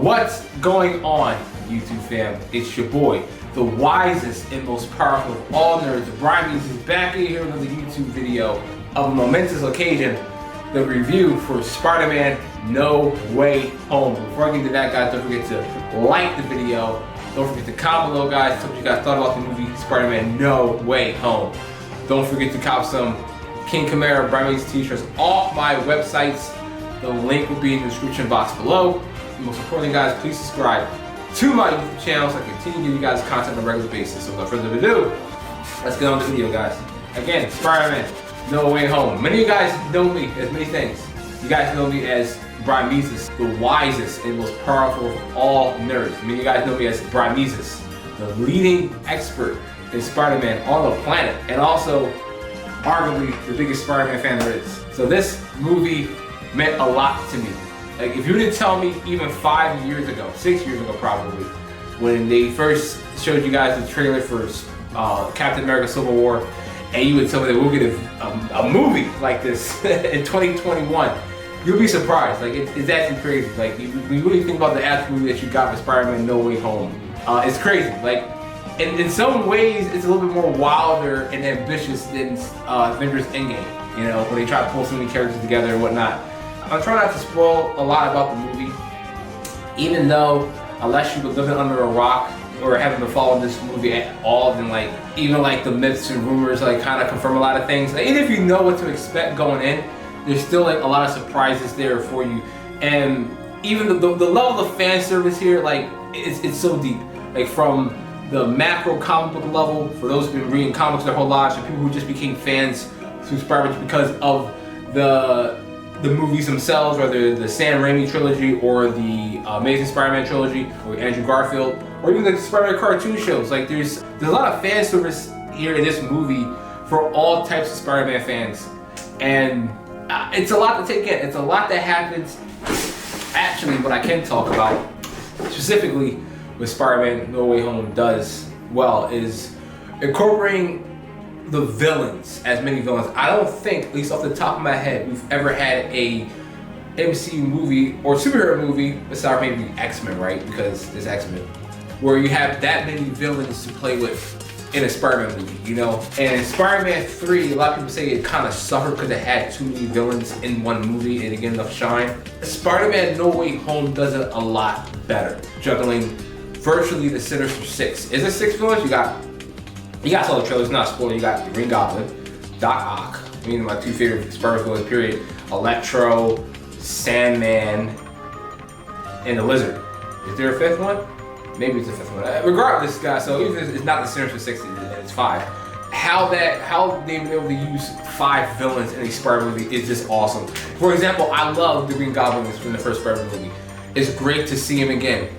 What's going on, YouTube fam? It's your boy, the wisest and most powerful of all nerds. Brimezus is back in here with another YouTube video of a momentous occasion, the review for Spider-Man No Way Home. Before I get into that, guys, don't forget to like the video. Don't forget to comment below, guys. Tell me what you guys thought about the movie Spider-Man No Way Home. Don't forget to cop some King Kamara Brimezus t-shirts off my websites. The link will be in the description box below. And most importantly, guys, please subscribe to my YouTube channel so I can continue to give you guys content on a regular basis. So without further ado, let's get on the video, guys. Again, Spider-Man No Way Home. Many of you guys know me as many things. You guys know me as Brimezus, the wisest and most powerful of all nerds. Many of you guys know me as Brimezus, the leading expert in Spider-Man on the planet, and also arguably the biggest Spider-Man fan there is. So this movie meant a lot to me. Like, if you were to tell me even 5 years ago, 6 years ago probably, when they first showed you guys the trailer for Captain America Civil War, and you would tell me that we'll get a movie like this in 2021, you'll be surprised. Like, it's actually crazy. Like, when you really think about the actual movie that you got with Spider-Man No Way Home, it's crazy. Like, in some ways, it's a little bit more wilder and ambitious than Avengers Endgame, you know, when they try to pull so many characters together and whatnot. I'm trying not to spoil a lot about the movie, even though, unless you've been living under a rock or haven't been following this movie at all, then like, even like the myths and rumors like kind of confirm a lot of things. Like, even if you know what to expect going in, there's still like a lot of surprises there for you. And even the level of fan service here, like, it's so deep. Like, from the macro comic book level, for those who've been reading comics their whole lives, and people who just became fans through Spider-Man because of the movies themselves, whether the Sam Raimi trilogy or the Amazing Spider-Man trilogy with Andrew Garfield, or even the Spider-Man cartoon shows. Like, there's a lot of fan service here in this movie for all types of Spider-Man fans, and it's a lot to take in. It's a lot that happens. Actually, what I can talk about specifically what Spider-Man No Way Home does well is incorporating the villains, as many villains. I don't think, at least off the top of my head, we've ever had a MCU movie or superhero movie, besides maybe X-Men, right? Because there's X-Men, where you have that many villains to play with in a Spider-Man movie, you know? And in Spider-Man 3, a lot of people say it kind of suffered because it had too many villains in one movie and didn't get enough shine. Spider-Man No Way Home does it a lot better, juggling virtually the Sinister Six. Is it 6 villains? You guys saw the trailers, not spoiling. You got the Green Goblin, Doc Ock, my two favorite Spider-Man villains, period, Electro, Sandman, and the Lizard. Is there a 5th one? Maybe it's the 5th one. Regardless, guys, so even if it's not the Sinister Six, it's 5. How they've been able to use 5 villains in a Spider-Man movie is just awesome. For example, I love the Green Goblin from the first Spider-Man movie. It's great to see him again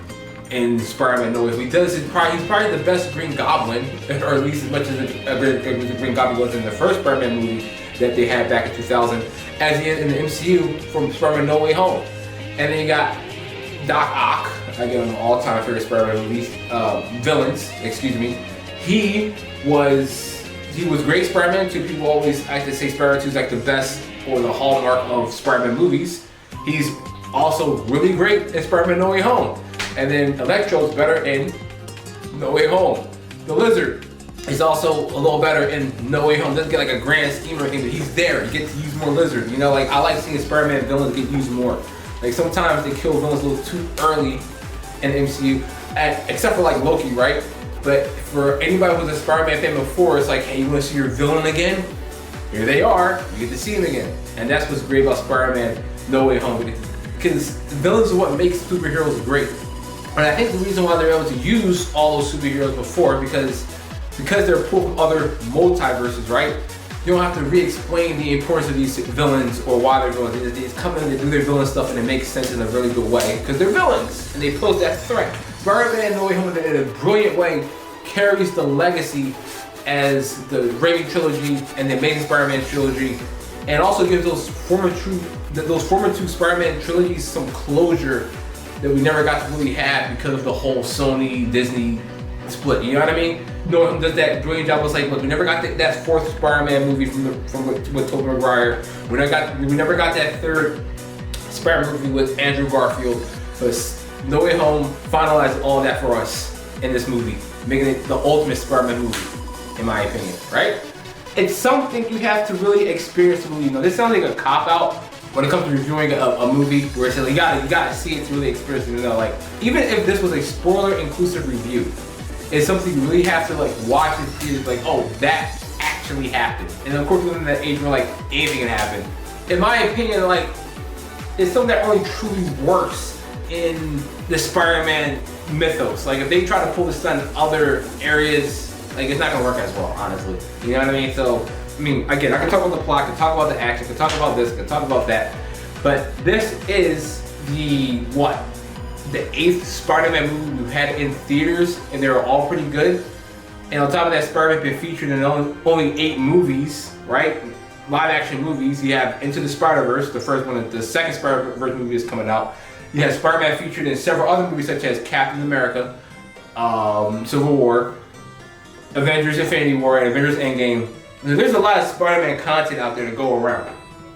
in Spider-Man No Way Home. He's probably the best Green Goblin, or at least as much as the Green Goblin was in the first Spider-Man movie that they had back in 2000, as he is in the MCU from Spider-Man No Way Home. And then you got Doc Ock, again, an all-time favorite Spider-Man movies, villains, excuse me. He was great Spider-Man 2. People always like to say Spider-Man 2 is like the best or the hallmark of Spider-Man movies. He's also really great in Spider-Man No Way Home. And then Electro's better in No Way Home. The Lizard is also a little better in No Way Home. Doesn't get like a grand scheme or anything, but he's there. You get to use more Lizard. You know, like, I like seeing Spider-Man villains get used more. Like, sometimes they kill villains a little too early in the MCU, except for like Loki, right? But for anybody who's a Spider-Man fan before, it's like, hey, you want to see your villain again? Here they are. You get to see them again. And that's what's great about Spider-Man No Way Home. Because the villains are what makes superheroes great. And I think the reason why they're able to use all those superheroes before, because they're pulled from other multiverses, right? You don't have to re-explain the importance of these villains or why they're villains. They just come in, they do their villain stuff, and it makes sense in a really good way, because they're villains, and they pose that threat. Spider-Man No Way Home, in a brilliant way, carries the legacy as the Raimi trilogy and the Amazing Spider-Man trilogy, and also gives those former two Spider-Man trilogies some closure that we never got to really have because of the whole Sony-Disney split, you know what I mean? No Way Home does that brilliant job. It's like, look, we never got that 4th Spider-Man movie with Tobey Maguire. We never got that 3rd Spider-Man movie with Andrew Garfield. But No Way Home finalized all that for us in this movie, making it the ultimate Spider-Man movie, in my opinion, right? It's something you have to really experience to really know. This sounds like a cop-out when it comes to reviewing a movie, where it's like you gotta see it to really experience it. You know, like even if this was a spoiler-inclusive review, it's something you really have to like watch and see. It's like, oh, that actually happened. And of course, within that age, where like anything can happen. In my opinion, like it's something that only truly works in the Spider-Man mythos. Like if they try to pull this stuff in other areas, like it's not gonna work as well, honestly. You know what I mean? So, I mean, again, I can talk about the plot, I can talk about the action, I can talk about this, I can talk about that. But this is the, what? The 8th Spider-Man movie we've had in theaters, and they were all pretty good. And on top of that, Spider-Man been featured in only 8 movies, right? Live action movies. You have Into the Spider-Verse, the first one, the second Spider-Verse movie is coming out. You have Spider-Man featured in several other movies such as Captain America, Civil War, Avengers Infinity War, and Avengers Endgame. There's a lot of Spider-Man content out there to go around.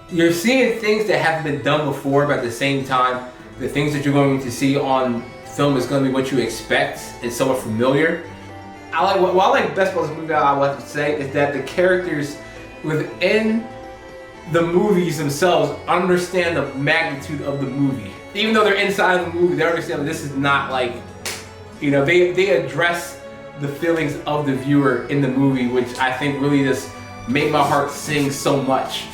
You're seeing things that haven't been done before, but at the same time, the things that you're going to see on film is going to be what you expect. It's somewhat familiar. What I like best about this movie, I would have to say, is that the characters within the movies themselves understand the magnitude of the movie. Even though they're inside the movie, they understand that this is not like, you know, they address the feelings of the viewer in the movie, which I think really just made my heart sing so much.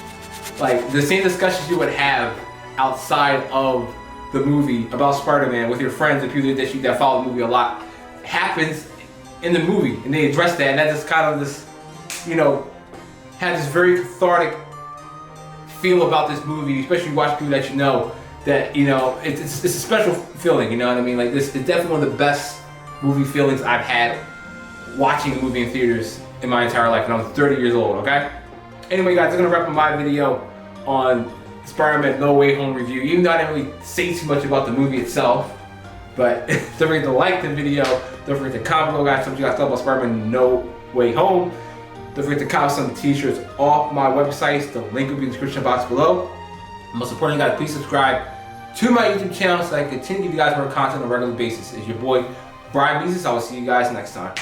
Like the same discussions you would have outside of the movie about Spider-Man with your friends and people that follow the movie a lot happens in the movie, and they address that, and that just kind of this, you know, had this very cathartic feel about this movie, especially you watch people that you know, that, you know, it's a special feeling, you know what I mean? Like this is definitely one of the best movie feelings I've had watching a movie in theaters in my entire life, and I'm 30 years old, okay? Anyway, guys, I'm gonna wrap up my video on Spider-Man No Way Home review, even though I didn't really say too much about the movie itself. But don't forget to like the video, don't forget to comment below, guys, what you guys thought about Spider-Man No Way Home. Don't forget to cop some t-shirts off my websites. The link will be in the description box below. Most importantly, guys, please subscribe to my YouTube channel so I can continue to give you guys more content on a regular basis. It's your boy, Brimezus. I will see you guys next time.